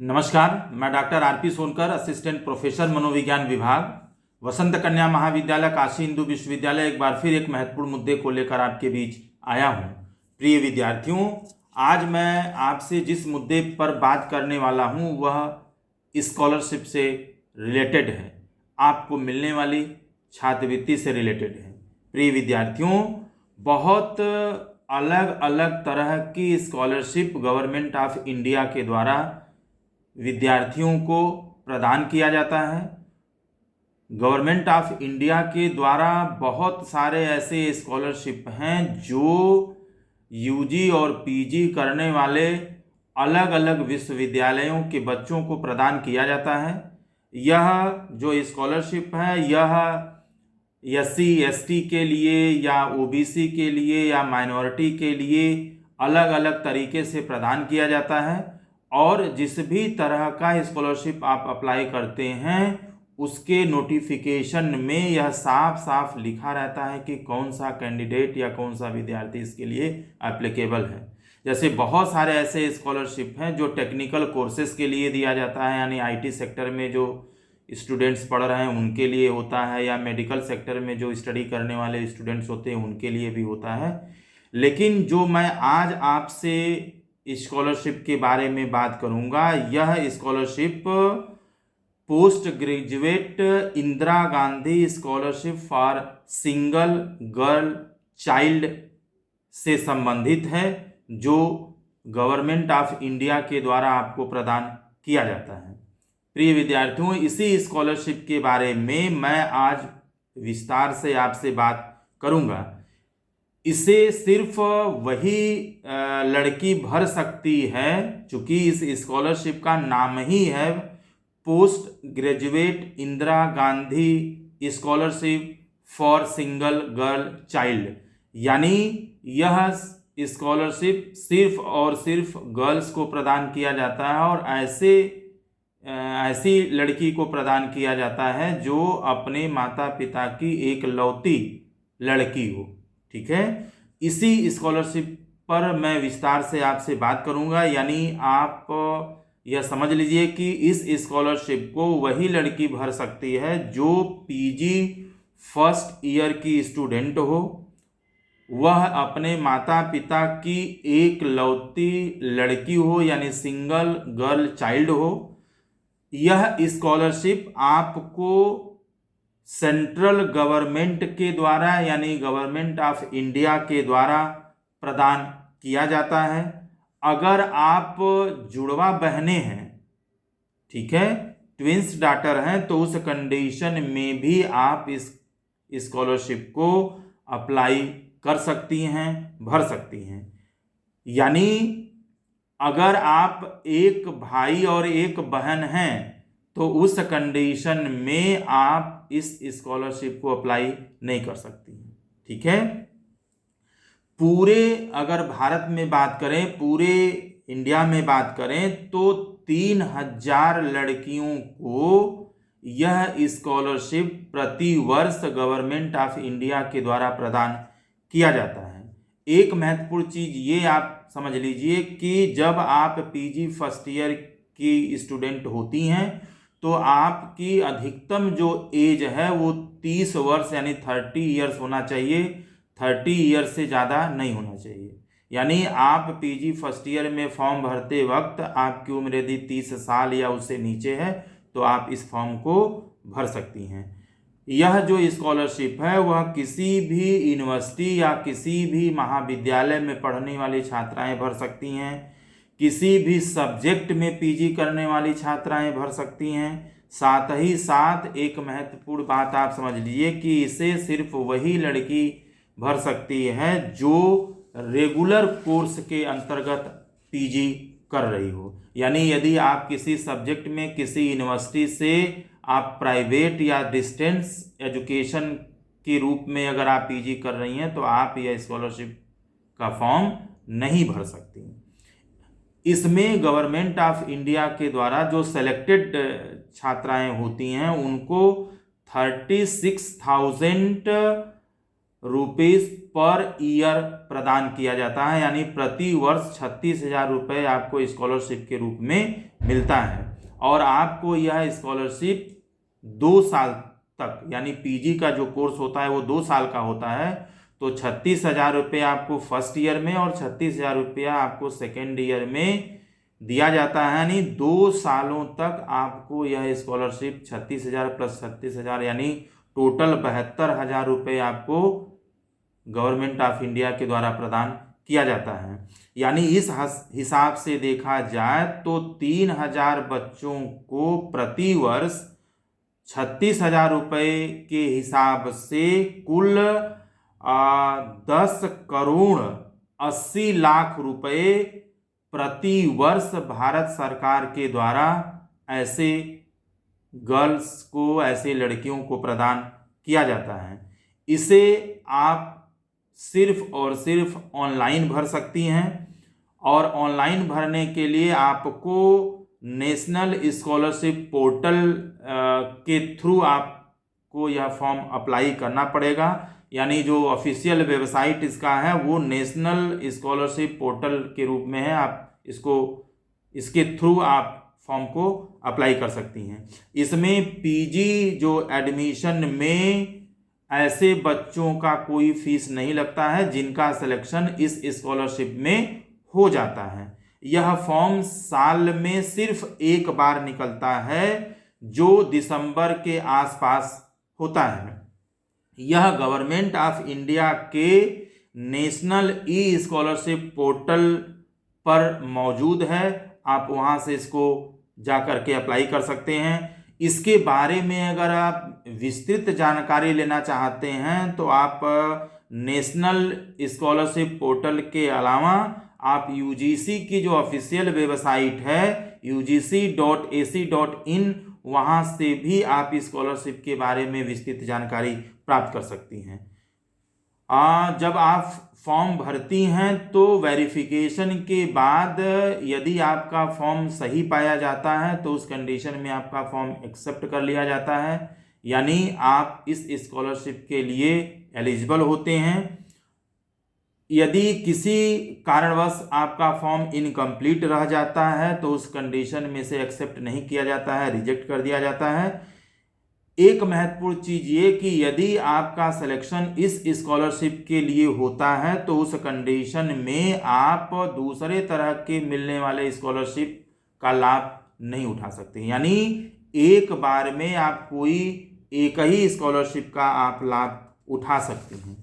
नमस्कार, मैं doctor RP Sonkar, assistant professor मनोविज्ञान विभाग, वसंत कन्या महाविद्यालय काशी हिंदू विश्वविद्यालय एक बार फिर एक महत्वपूर्ण मुद्दे को लेकर आपके बीच आया हूं। प्रिय विद्यार्थियों, आज मैं आपसे जिस मुद्दे पर बात करने वाला हूं वह स्कॉलरशिप से रिलेटेड है, आपको मिलने वाली छात्रवृत्ति से रिलेटेड है। प्रिय विद्यार्थियों, बहुत अलग अलग तरह की स्कॉलरशिप गवर्नमेंट ऑफ इंडिया के द्वारा विद्यार्थियों को प्रदान किया जाता है। गवर्नमेंट ऑफ इंडिया के द्वारा बहुत सारे ऐसे स्कॉलरशिप हैं जो यूजी और पीजी करने वाले अलग अलग विश्वविद्यालयों के बच्चों को प्रदान किया जाता है। यह जो स्कॉलरशिप है यह एससी एसटी के लिए या ओबीसी के लिए या माइनॉरिटी के लिए अलग अलग तरीके से प्रदान किया जाता है और जिस भी तरह का स्कॉलरशिप आप अप्लाई करते हैं उसके नोटिफिकेशन में यह साफ साफ लिखा रहता है कि कौन सा कैंडिडेट या कौन सा विद्यार्थी इसके लिए एप्लीकेबल है। जैसे बहुत सारे ऐसे स्कॉलरशिप हैं जो टेक्निकल कोर्सेज के लिए दिया जाता है, यानी आईटी सेक्टर में जो स्टूडेंट्स पढ़ रहे हैं उनके लिए होता है, या मेडिकल सेक्टर में जो स्टडी करने वाले स्टूडेंट्स होते हैं उनके लिए भी होता है। लेकिन जो मैं आज आपसे स्कॉलरशिप के बारे में बात करूंगा, यह scholarship post graduate Indira Gandhi scholarship for single girl child से संबंधित है, जो गवर्नमेंट ऑफ इंडिया के द्वारा आपको प्रदान किया जाता है। प्रिय विद्यार्थियों, इसी स्कॉलरशिप के बारे में मैं आज विस्तार से आपसे बात करूंगा। इसे सिर्फ वही लड़की भर सकती है, चूंकि इस स्कॉलरशिप का नाम ही है post graduate Indira Gandhi scholarship for single girl child, यानी यह स्कॉलरशिप सिर्फ और सिर्फ गर्ल्स को प्रदान किया जाता है और ऐसी लड़की को प्रदान किया जाता है जो अपने माता पिता की एक लौती लड़की हो। ठीक है, इसी स्कॉलरशिप पर मैं विस्तार से आपसे बात करूंगा। यानी आप यह समझ लीजिए कि इस स्कॉलरशिप को वही लड़की भर सकती है जो पीजी फर्स्ट ईयर की स्टूडेंट हो, वह अपने माता पिता की एक लौती लड़की हो, यानी सिंगल गर्ल चाइल्ड हो। यह स्कॉलरशिप आपको सेंट्रल गवर्नमेंट के द्वारा यानी गवर्नमेंट ऑफ इंडिया के द्वारा प्रदान किया जाता है। अगर आप जुड़वा बहनें हैं, ठीक है, ट्विंस डॉटर हैं, तो उस कंडीशन में भी आप इस स्कॉलरशिप को अप्लाई कर सकती हैं, भर सकती हैं। यानी अगर आप एक भाई और एक बहन हैं तो उस कंडीशन में आप इस स्कॉलरशिप को अप्लाई नहीं कर सकती हैं। ठीक है, पूरे अगर भारत में बात करें, पूरे इंडिया में बात करें तो 3000 लड़कियों को यह स्कॉलरशिप प्रति वर्ष गवर्नमेंट ऑफ इंडिया के द्वारा प्रदान किया जाता है। एक महत्वपूर्ण चीज ये आप समझ लीजिए कि जब आप पीजी फर्स्ट ईयर की स्टूडेंट होती हैं तो आपकी अधिकतम जो एज है वो 30 वर्ष यानी 30 ईयर्स होना चाहिए, 30 ईयर्स से ज़्यादा नहीं होना चाहिए। यानी आप पीजी फर्स्ट ईयर में फॉर्म भरते वक्त आपकी उम्र यदि 30 साल या उससे नीचे है तो आप इस फॉर्म को भर सकती हैं। यह जो स्कॉलरशिप है वह किसी भी यूनिवर्सिटी या किसी भी महाविद्यालय में पढ़ने वाली छात्राएं भर सकती हैं, किसी भी सब्जेक्ट में पीजी करने वाली छात्राएं भर सकती हैं। साथ ही साथ एक महत्वपूर्ण बात आप समझ लीजिए कि इसे सिर्फ वही लड़की भर सकती है जो रेगुलर कोर्स के अंतर्गत पीजी कर रही हो। यानी यदि आप किसी सब्जेक्ट में किसी यूनिवर्सिटी से आप प्राइवेट या डिस्टेंस एजुकेशन के रूप में अगर आप पीजी कर रही हैं तो आप यह स्कॉलरशिप का फॉर्म नहीं भर सकती। इसमें गवर्नमेंट ऑफ इंडिया के द्वारा जो सेलेक्टेड छात्राएं होती हैं उनको 36,000 रुपीज पर ईयर प्रदान किया जाता है, यानी प्रति वर्ष 36,000 रुपये आपको स्कॉलरशिप के रूप में मिलता है। और आपको यह स्कॉलरशिप 2 साल तक, यानी पीजी का जो कोर्स होता है वो 2 साल का होता है, तो 36,000 रुपये आपको फर्स्ट ईयर में और 36,000 रुपया आपको सेकेंड ईयर में दिया जाता है। यानी 2 सालों तक आपको यह स्कॉलरशिप 36,000 प्लस 36,000 यानी टोटल 72,000 रुपये आपको गवर्नमेंट ऑफ इंडिया के द्वारा प्रदान किया जाता है। यानी इस हिसाब से देखा जाए तो 3,000 बच्चों को प्रति वर्ष 36,000 रुपये के हिसाब से कुल 10 करोड़ 80 लाख रुपये प्रति वर्ष भारत सरकार के द्वारा ऐसे गर्ल्स को, ऐसे लड़कियों को प्रदान किया जाता है। इसे आप सिर्फ और सिर्फ ऑनलाइन भर सकती हैं, और ऑनलाइन भरने के लिए आपको नेशनल स्कॉलरशिप पोर्टल के थ्रू आपको यह फॉर्म अप्लाई करना पड़ेगा। यानी जो ऑफिशियल वेबसाइट इसका है वो नेशनल स्कॉलरशिप पोर्टल के रूप में है। आप इसके थ्रू आप फॉर्म को अप्लाई कर सकती हैं। इसमें पीजी जो एडमिशन में ऐसे बच्चों का कोई फीस नहीं लगता है जिनका सिलेक्शन इस स्कॉलरशिप में हो जाता है। यह फॉर्म साल में सिर्फ एक बार निकलता है, जो दिसंबर के आसपास होता है। यह गवर्नमेंट ऑफ इंडिया के नेशनल ई स्कॉलरशिप पोर्टल पर मौजूद है। आप वहां से इसको जाकर के अप्लाई कर सकते हैं। इसके बारे में अगर आप विस्तृत जानकारी लेना चाहते हैं तो आप नेशनल स्कॉलरशिप पोर्टल के अलावा आप यूजीसी की जो ऑफिशियल वेबसाइट है ugc.ac.in, वहाँ से भी आप स्कॉलरशिप के बारे में विस्तृत जानकारी प्राप्त कर सकती हैं। जब आप फॉर्म भरती हैं तो वेरिफिकेशन के बाद यदि आपका फॉर्म सही पाया जाता है तो उस कंडीशन में आपका फॉर्म एक्सेप्ट कर लिया जाता है, यानी आप इस स्कॉलरशिप के लिए एलिजिबल होते हैं। यदि किसी कारणवश आपका फॉर्म इनकम्प्लीट रह जाता है तो उस कंडीशन में से एक्सेप्ट नहीं किया जाता है, रिजेक्ट कर दिया जाता है। एक महत्वपूर्ण चीज ये कि यदि आपका सिलेक्शन इस स्कॉलरशिप के लिए होता है तो उस कंडीशन में आप दूसरे तरह के मिलने वाले स्कॉलरशिप का लाभ नहीं उठा सकते। यानी एक बार में आप कोई एक ही स्कॉलरशिप का आप लाभ उठा सकते हैं।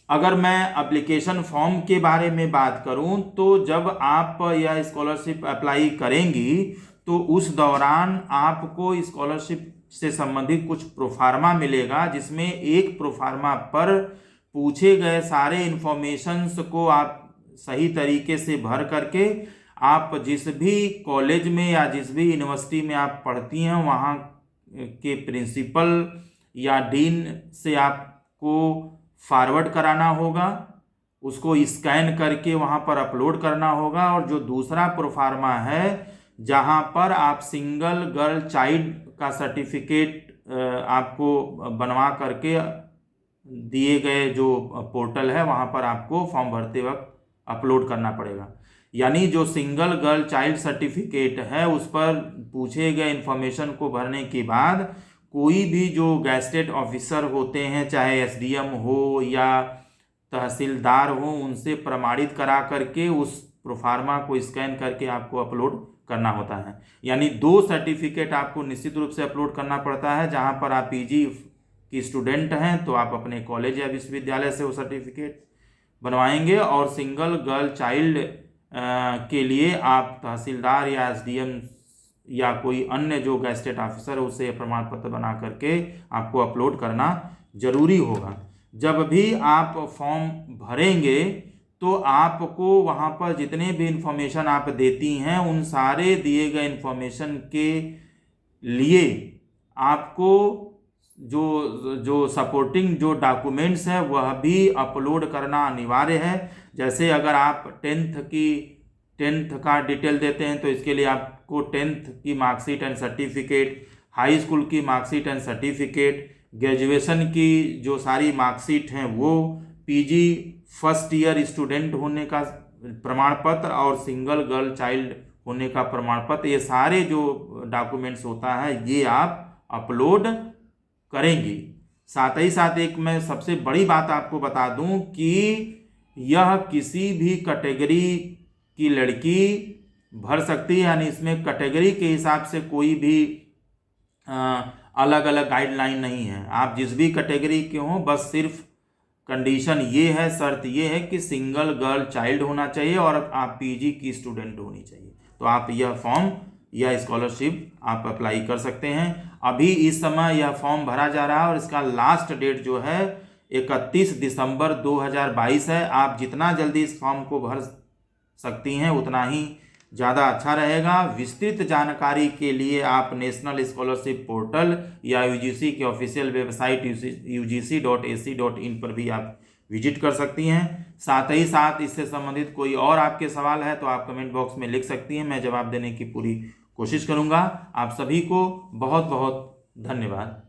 अगर मैं एप्लीकेशन फॉर्म के बारे में बात करूं तो जब आप यह स्कॉलरशिप अप्लाई करेंगी तो उस दौरान आपको स्कॉलरशिप से संबंधित कुछ प्रोफार्मा मिलेगा, जिसमें एक प्रोफार्मा पर पूछे गए सारे इंफॉर्मेशंस को आप सही तरीके से भर करके आप जिस भी कॉलेज में या जिस भी यूनिवर्सिटी में आप पढ़ती हैं वहाँ के प्रिंसिपल या डीन से आपको फॉरवर्ड कराना होगा, उसको स्कैन करके वहाँ पर अपलोड करना होगा। और जो दूसरा प्रोफार्मा है जहाँ पर आप सिंगल गर्ल चाइल्ड का सर्टिफिकेट आपको बनवा करके दिए गए जो पोर्टल है वहाँ पर आपको फॉर्म भरते वक्त अपलोड करना पड़ेगा। यानी जो सिंगल गर्ल चाइल्ड सर्टिफिकेट है उस पर पूछे गए इन्फॉर्मेशन को भरने के बाद कोई भी जो गैजेटेड ऑफिसर होते हैं, चाहे एसडीएम हो या तहसीलदार हो, उनसे प्रमाणित करा करके उस प्रोफार्मा को स्कैन करके आपको अपलोड करना होता है। यानी 2 सर्टिफिकेट आपको निश्चित रूप से अपलोड करना पड़ता है। जहां पर आप पीजी की स्टूडेंट हैं तो आप अपने कॉलेज या विश्वविद्यालय से वो सर्टिफिकेट बनवाएंगे, और सिंगल गर्ल चाइल्ड के लिए आप तहसीलदार या एसडीएम या कोई अन्य जो गैजेटेड ऑफिसर है उससे प्रमाण पत्र बना करके आपको अपलोड करना जरूरी होगा। जब भी आप फॉर्म भरेंगे तो आपको वहाँ पर जितने भी इंफॉर्मेशन आप देती हैं उन सारे दिए गए इंफॉर्मेशन के लिए आपको जो सपोर्टिंग जो डॉक्यूमेंट्स है वह भी अपलोड करना अनिवार्य है। जैसे अगर आप टेंथ का डिटेल देते हैं तो इसके लिए आपको 10th की marksheet and certificate, high school की मार्कशीट एंड सर्टिफिकेट, ग्रेजुएशन की जो सारी मार्कशीट हैं वो, पीजी फर्स्ट ईयर स्टूडेंट होने का प्रमाण पत्र और सिंगल गर्ल चाइल्ड होने का प्रमाण पत्र, ये सारे जो डॉक्यूमेंट्स होता है ये आप अपलोड करेंगे। साथ ही साथ एक मैं सबसे बड़ी बात आपको बता दूं कि यह किसी भी कैटेगरी की लड़की भर सकती है, यानी इसमें कैटेगरी के हिसाब से कोई भी अलग अलग गाइडलाइन नहीं है। आप जिस भी कैटेगरी के हो, बस सिर्फ कंडीशन ये है, शर्त ये है कि सिंगल गर्ल चाइल्ड होना चाहिए और आप पीजी की स्टूडेंट होनी चाहिए। तो आप यह फॉर्म या स्कॉलरशिप आप अप्लाई कर सकते हैं। अभी इस समय यह फॉर्म भरा जा रहा है और इसका लास्ट डेट जो है 31 दिसंबर 2022 है। आप जितना जल्दी इस फॉर्म को भर सकती हैं उतना ही ज़्यादा अच्छा रहेगा। विस्तृत जानकारी के लिए आप नेशनल स्कॉलरशिप पोर्टल या यूजीसी के ऑफिशियल वेबसाइट ugc.ac.in पर भी आप विजिट कर सकती हैं। साथ ही साथ इससे संबंधित कोई और आपके सवाल है तो आप कमेंट बॉक्स में लिख सकती हैं, मैं जवाब देने की पूरी कोशिश करूंगा। आप सभी को बहुत बहुत धन्यवाद।